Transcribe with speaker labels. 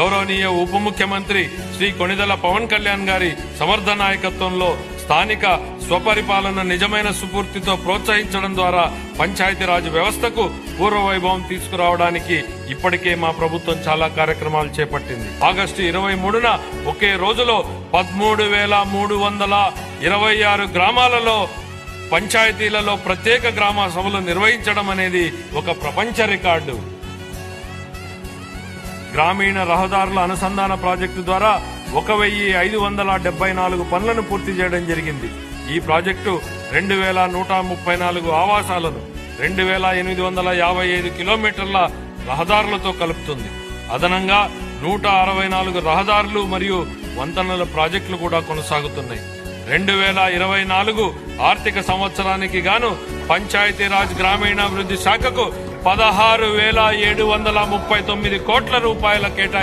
Speaker 1: గౌరవనీయ ఉప ముఖ్యమంత్రి శ్రీ కొణిదెల పవన్ కళ్యాణ్ గారి సమర్థ నాయకత్వంలో స్థానిక స్వపరిపాలన నిజమైన స్ఫూర్తితో ప్రోత్సహించడం ద్వారా పంచాయతీరాజ్ వ్యవస్థకు పూర్వవైభవం తీసుకురావడానికి ఇప్పటికే మా ప్రభుత్వం చాలా కార్యక్రమాలు చేపట్టింది. ఆగస్టు 23న ఒకే రోజులో 13,326 గ్రామాలలో పంచాయతీలలో ప్రత్యేక గ్రామ సభలు నిర్వహించడం అనేది ఒక ప్రపంచ రికార్డు. గ్రామీణ రహదారుల అనుసంధాన ప్రాజెక్టు ద్వారా 1,574 పనులను పూర్తి చేయడం జరిగింది. ఈ ప్రాజెక్టు 2,134 ఆవాసాలను 2,855 కిలోమీటర్ల రహదారులతో కలుపుతుంది. అదనంగా 164 రహదారులు మరియు వంతెనల ప్రాజెక్టులు కూడా కొనసాగుతున్నాయి. 2024 ఆర్థిక సంవత్సరానికి గాను పంచాయతీరాజ్ గ్రామీణాభివృద్ధి శాఖకు 16,739 కోట్ల రూపాయల కేటాయింపు